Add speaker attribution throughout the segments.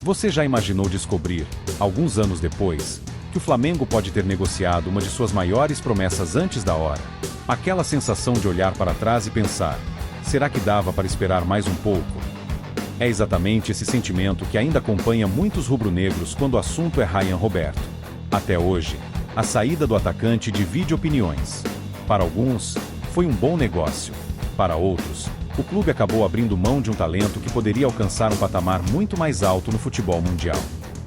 Speaker 1: Você já imaginou descobrir, alguns anos depois, que o Flamengo pode ter negociado uma de suas maiores promessas antes da hora? Aquela sensação de olhar para trás e pensar: será que dava para esperar mais um pouco? É exatamente esse sentimento que ainda acompanha muitos rubro-negros quando o assunto é Ryan Roberto. Até hoje, a saída do atacante divide opiniões. Para alguns, foi um bom negócio. Para outros, o clube acabou abrindo mão de um talento que poderia alcançar um patamar muito mais alto no futebol mundial.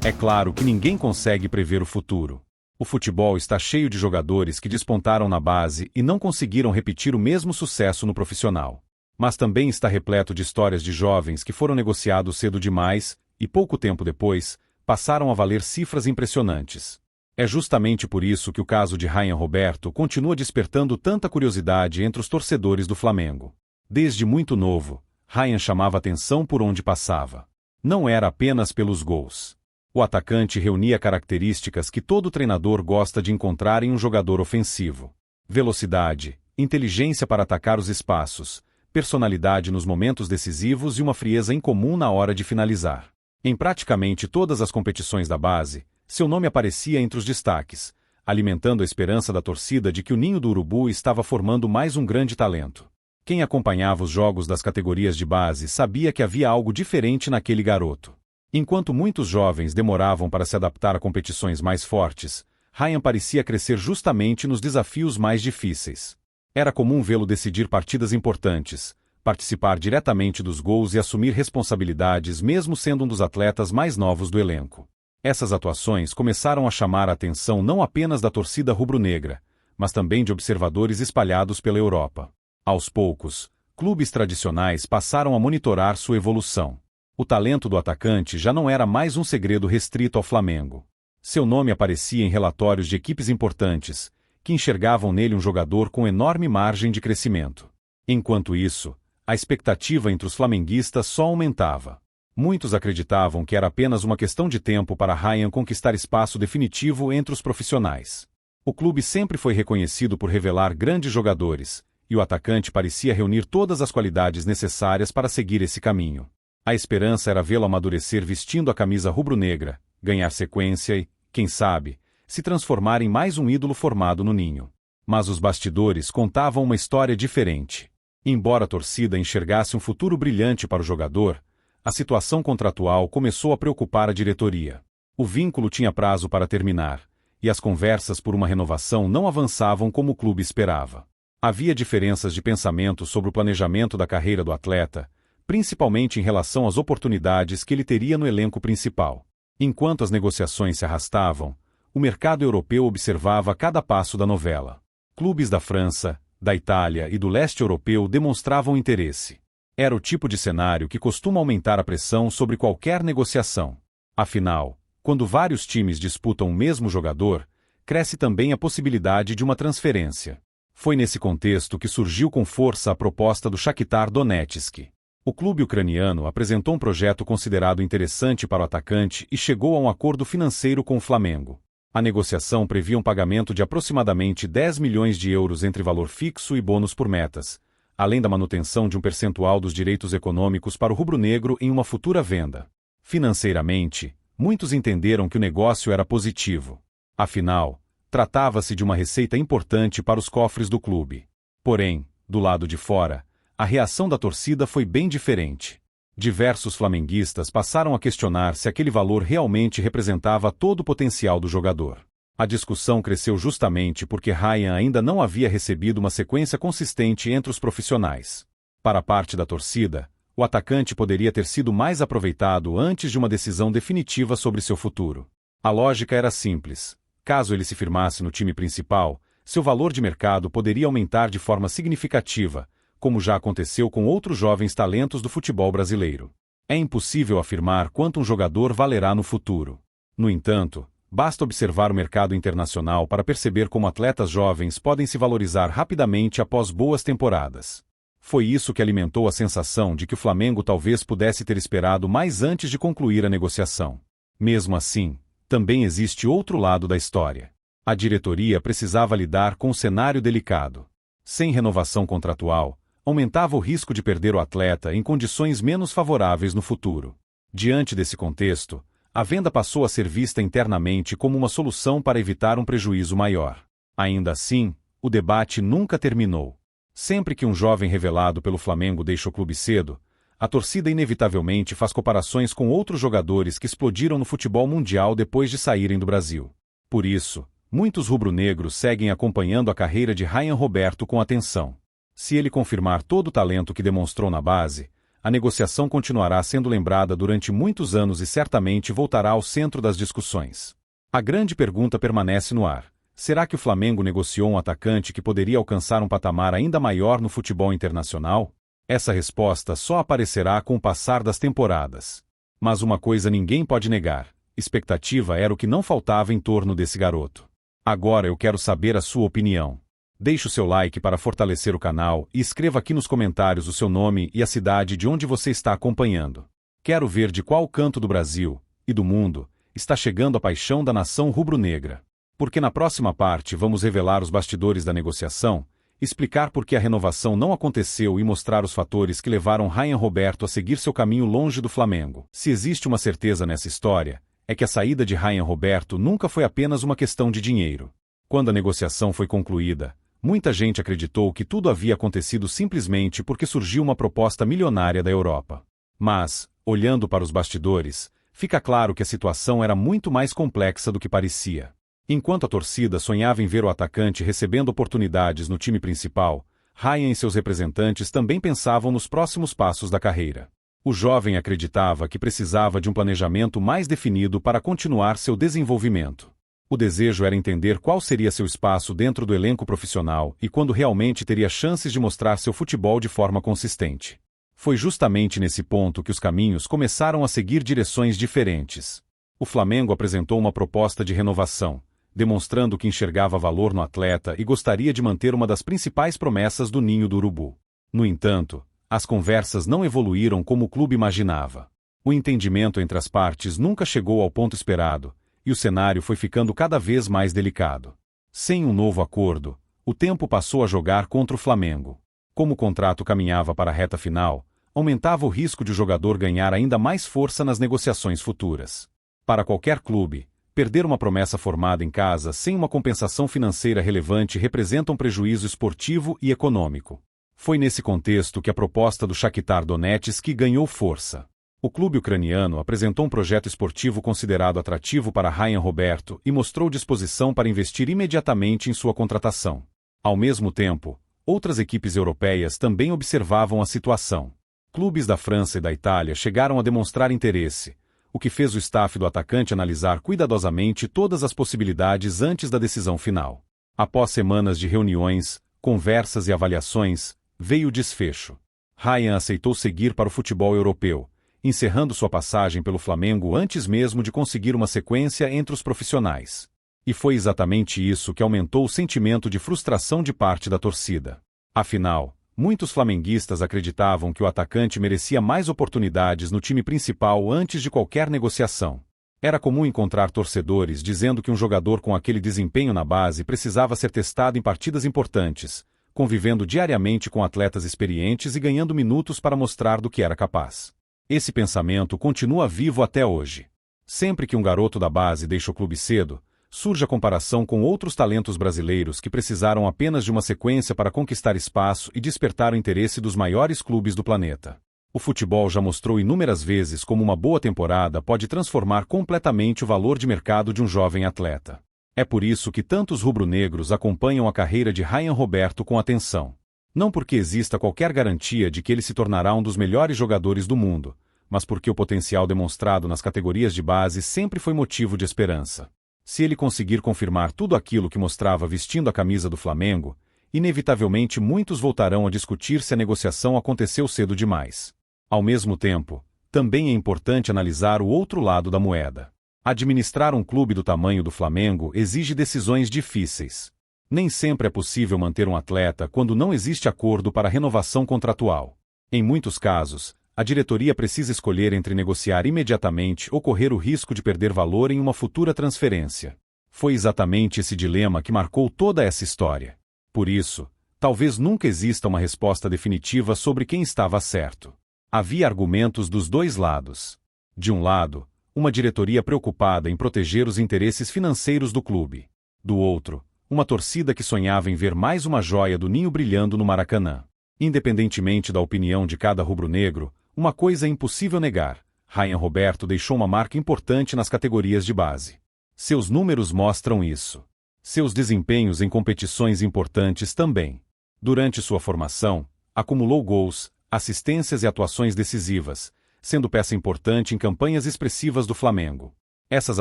Speaker 1: É claro que ninguém consegue prever o futuro. O futebol está cheio de jogadores que despontaram na base e não conseguiram repetir o mesmo sucesso no profissional. Mas também está repleto de histórias de jovens que foram negociados cedo demais e, pouco tempo depois, passaram a valer cifras impressionantes. É justamente por isso que o caso de Ryan Roberto continua despertando tanta curiosidade entre os torcedores do Flamengo. Desde muito novo, Ryan chamava atenção por onde passava. Não era apenas pelos gols. O atacante reunia características que todo treinador gosta de encontrar em um jogador ofensivo: velocidade, inteligência para atacar os espaços, personalidade nos momentos decisivos e uma frieza incomum na hora de finalizar. Em praticamente todas as competições da base, seu nome aparecia entre os destaques, alimentando a esperança da torcida de que o Ninho do Urubu estava formando mais um grande talento. Quem acompanhava os jogos das categorias de base sabia que havia algo diferente naquele garoto. Enquanto muitos jovens demoravam para se adaptar a competições mais fortes, Ryan parecia crescer justamente nos desafios mais difíceis. Era comum vê-lo decidir partidas importantes, participar diretamente dos gols e assumir responsabilidades mesmo sendo um dos atletas mais novos do elenco. Essas atuações começaram a chamar a atenção não apenas da torcida rubro-negra, mas também de observadores espalhados pela Europa. Aos poucos, clubes tradicionais passaram a monitorar sua evolução. O talento do atacante já não era mais um segredo restrito ao Flamengo. Seu nome aparecia em relatórios de equipes importantes, que enxergavam nele um jogador com enorme margem de crescimento. Enquanto isso, a expectativa entre os flamenguistas só aumentava. Muitos acreditavam que era apenas uma questão de tempo para Ryan conquistar espaço definitivo entre os profissionais. O clube sempre foi reconhecido por revelar grandes jogadores, e o atacante parecia reunir todas as qualidades necessárias para seguir esse caminho. A esperança era vê-lo amadurecer vestindo a camisa rubro-negra, ganhar sequência e, quem sabe, se transformar em mais um ídolo formado no Ninho. Mas os bastidores contavam uma história diferente. Embora a torcida enxergasse um futuro brilhante para o jogador, a situação contratual começou a preocupar a diretoria. O vínculo tinha prazo para terminar, e as conversas por uma renovação não avançavam como o clube esperava. Havia diferenças de pensamento sobre o planejamento da carreira do atleta, principalmente em relação às oportunidades que ele teria no elenco principal. Enquanto as negociações se arrastavam, o mercado europeu observava cada passo da novela. Clubes da França, da Itália e do leste europeu demonstravam interesse. Era o tipo de cenário que costuma aumentar a pressão sobre qualquer negociação. Afinal, quando vários times disputam o mesmo jogador, cresce também a possibilidade de uma transferência. Foi nesse contexto que surgiu com força a proposta do Shakhtar Donetsk. O clube ucraniano apresentou um projeto considerado interessante para o atacante e chegou a um acordo financeiro com o Flamengo. A negociação previa um pagamento de aproximadamente 10 milhões de euros entre valor fixo e bônus por metas, além da manutenção de um percentual dos direitos econômicos para o rubro-negro em uma futura venda. Financeiramente, muitos entenderam que o negócio era positivo. Afinal, tratava-se de uma receita importante para os cofres do clube. Porém, do lado de fora, a reação da torcida foi bem diferente. Diversos flamenguistas passaram a questionar se aquele valor realmente representava todo o potencial do jogador. A discussão cresceu justamente porque Ryan ainda não havia recebido uma sequência consistente entre os profissionais. Para a parte da torcida, o atacante poderia ter sido mais aproveitado antes de uma decisão definitiva sobre seu futuro. A lógica era simples. Caso ele se firmasse no time principal, seu valor de mercado poderia aumentar de forma significativa, como já aconteceu com outros jovens talentos do futebol brasileiro. É impossível afirmar quanto um jogador valerá no futuro. No entanto, basta observar o mercado internacional para perceber como atletas jovens podem se valorizar rapidamente após boas temporadas. Foi isso que alimentou a sensação de que o Flamengo talvez pudesse ter esperado mais antes de concluir a negociação. Mesmo assim, também existe outro lado da história. A diretoria precisava lidar com um cenário delicado. Sem renovação contratual, aumentava o risco de perder o atleta em condições menos favoráveis no futuro. Diante desse contexto, a venda passou a ser vista internamente como uma solução para evitar um prejuízo maior. Ainda assim, o debate nunca terminou. Sempre que um jovem revelado pelo Flamengo deixa o clube cedo, a torcida inevitavelmente faz comparações com outros jogadores que explodiram no futebol mundial depois de saírem do Brasil. Por isso, muitos rubro-negros seguem acompanhando a carreira de Ryan Roberto com atenção. Se ele confirmar todo o talento que demonstrou na base, a negociação continuará sendo lembrada durante muitos anos e certamente voltará ao centro das discussões. A grande pergunta permanece no ar. Será que o Flamengo negociou um atacante que poderia alcançar um patamar ainda maior no futebol internacional? Essa resposta só aparecerá com o passar das temporadas. Mas uma coisa ninguém pode negar: expectativa era o que não faltava em torno desse garoto. Agora eu quero saber a sua opinião. Deixe o seu like para fortalecer o canal e escreva aqui nos comentários o seu nome e a cidade de onde você está acompanhando. Quero ver de qual canto do Brasil e do mundo está chegando a paixão da nação rubro-negra. Porque na próxima parte vamos revelar os bastidores da negociação, explicar por que a renovação não aconteceu e mostrar os fatores que levaram Ryan Roberto a seguir seu caminho longe do Flamengo. Se existe uma certeza nessa história, é que a saída de Ryan Roberto nunca foi apenas uma questão de dinheiro. Quando a negociação foi concluída, muita gente acreditou que tudo havia acontecido simplesmente porque surgiu uma proposta milionária da Europa. Mas, olhando para os bastidores, fica claro que a situação era muito mais complexa do que parecia. Enquanto a torcida sonhava em ver o atacante recebendo oportunidades no time principal, Ryan e seus representantes também pensavam nos próximos passos da carreira. O jovem acreditava que precisava de um planejamento mais definido para continuar seu desenvolvimento. O desejo era entender qual seria seu espaço dentro do elenco profissional e quando realmente teria chances de mostrar seu futebol de forma consistente. Foi justamente nesse ponto que os caminhos começaram a seguir direções diferentes. O Flamengo apresentou uma proposta de renovação, demonstrando que enxergava valor no atleta e gostaria de manter uma das principais promessas do Ninho do Urubu. No entanto, as conversas não evoluíram como o clube imaginava. O entendimento entre as partes nunca chegou ao ponto esperado, e o cenário foi ficando cada vez mais delicado. Sem um novo acordo, o tempo passou a jogar contra o Flamengo. Como o contrato caminhava para a reta final, aumentava o risco de o jogador ganhar ainda mais força nas negociações futuras. Para qualquer clube, perder uma promessa formada em casa sem uma compensação financeira relevante representa um prejuízo esportivo e econômico. Foi nesse contexto que a proposta do Shakhtar Donetsk ganhou força. O clube ucraniano apresentou um projeto esportivo considerado atrativo para Ryan Roberto e mostrou disposição para investir imediatamente em sua contratação. Ao mesmo tempo, outras equipes europeias também observavam a situação. Clubes da França e da Itália chegaram a demonstrar interesse, o que fez o staff do atacante analisar cuidadosamente todas as possibilidades antes da decisão final. Após semanas de reuniões, conversas e avaliações, veio o desfecho. Ryan aceitou seguir para o futebol europeu, encerrando sua passagem pelo Flamengo antes mesmo de conseguir uma sequência entre os profissionais. E foi exatamente isso que aumentou o sentimento de frustração de parte da torcida. Afinal, muitos flamenguistas acreditavam que o atacante merecia mais oportunidades no time principal antes de qualquer negociação. Era comum encontrar torcedores dizendo que um jogador com aquele desempenho na base precisava ser testado em partidas importantes, convivendo diariamente com atletas experientes e ganhando minutos para mostrar do que era capaz. Esse pensamento continua vivo até hoje. Sempre que um garoto da base deixa o clube cedo, surge a comparação com outros talentos brasileiros que precisaram apenas de uma sequência para conquistar espaço e despertar o interesse dos maiores clubes do planeta. O futebol já mostrou inúmeras vezes como uma boa temporada pode transformar completamente o valor de mercado de um jovem atleta. É por isso que tantos rubro-negros acompanham a carreira de Ryan Roberto com atenção. Não porque exista qualquer garantia de que ele se tornará um dos melhores jogadores do mundo, mas porque o potencial demonstrado nas categorias de base sempre foi motivo de esperança. Se ele conseguir confirmar tudo aquilo que mostrava vestindo a camisa do Flamengo, inevitavelmente muitos voltarão a discutir se a negociação aconteceu cedo demais. Ao mesmo tempo, também é importante analisar o outro lado da moeda. Administrar um clube do tamanho do Flamengo exige decisões difíceis. Nem sempre é possível manter um atleta quando não existe acordo para renovação contratual. Em muitos casos, a diretoria precisa escolher entre negociar imediatamente ou correr o risco de perder valor em uma futura transferência. Foi exatamente esse dilema que marcou toda essa história. Por isso, talvez nunca exista uma resposta definitiva sobre quem estava certo. Havia argumentos dos dois lados. De um lado, uma diretoria preocupada em proteger os interesses financeiros do clube. Do outro, uma torcida que sonhava em ver mais uma joia do ninho brilhando no Maracanã. Independentemente da opinião de cada rubro-negro, uma coisa é impossível negar: Ryan Roberto deixou uma marca importante nas categorias de base. Seus números mostram isso. Seus desempenhos em competições importantes também. Durante sua formação, acumulou gols, assistências e atuações decisivas, sendo peça importante em campanhas expressivas do Flamengo. Essas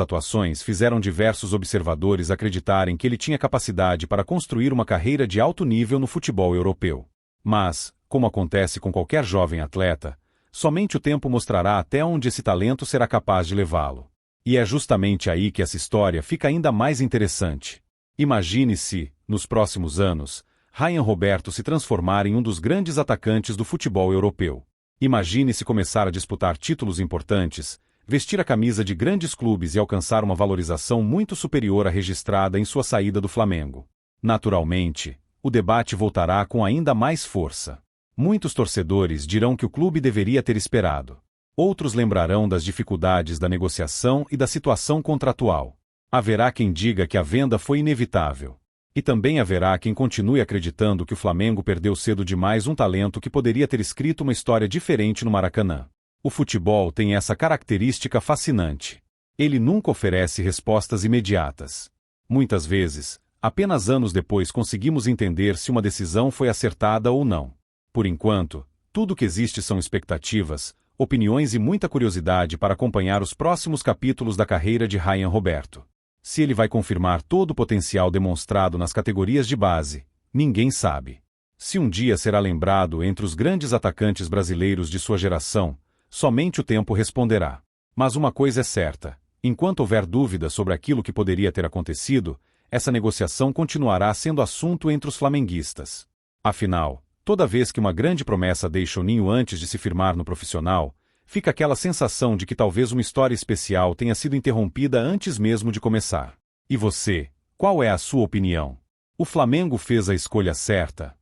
Speaker 1: atuações fizeram diversos observadores acreditarem que ele tinha capacidade para construir uma carreira de alto nível no futebol europeu. Mas, como acontece com qualquer jovem atleta, somente o tempo mostrará até onde esse talento será capaz de levá-lo. E é justamente aí que essa história fica ainda mais interessante. Imagine se, nos próximos anos, Ryan Roberto se transformar em um dos grandes atacantes do futebol europeu. Imagine se começar a disputar títulos importantes, vestir a camisa de grandes clubes e alcançar uma valorização muito superior à registrada em sua saída do Flamengo. Naturalmente, o debate voltará com ainda mais força. Muitos torcedores dirão que o clube deveria ter esperado. Outros lembrarão das dificuldades da negociação e da situação contratual. Haverá quem diga que a venda foi inevitável. E também haverá quem continue acreditando que o Flamengo perdeu cedo demais um talento que poderia ter escrito uma história diferente no Maracanã. O futebol tem essa característica fascinante. Ele nunca oferece respostas imediatas. Muitas vezes, apenas anos depois conseguimos entender se uma decisão foi acertada ou não. Por enquanto, tudo que existe são expectativas, opiniões e muita curiosidade para acompanhar os próximos capítulos da carreira de Ryan Roberto. Se ele vai confirmar todo o potencial demonstrado nas categorias de base, ninguém sabe. Se um dia será lembrado entre os grandes atacantes brasileiros de sua geração, somente o tempo responderá. Mas uma coisa é certa: enquanto houver dúvida sobre aquilo que poderia ter acontecido, essa negociação continuará sendo assunto entre os flamenguistas. Afinal, toda vez que uma grande promessa deixa o ninho antes de se firmar no profissional, fica aquela sensação de que talvez uma história especial tenha sido interrompida antes mesmo de começar. E você, qual é a sua opinião? O Flamengo fez a escolha certa?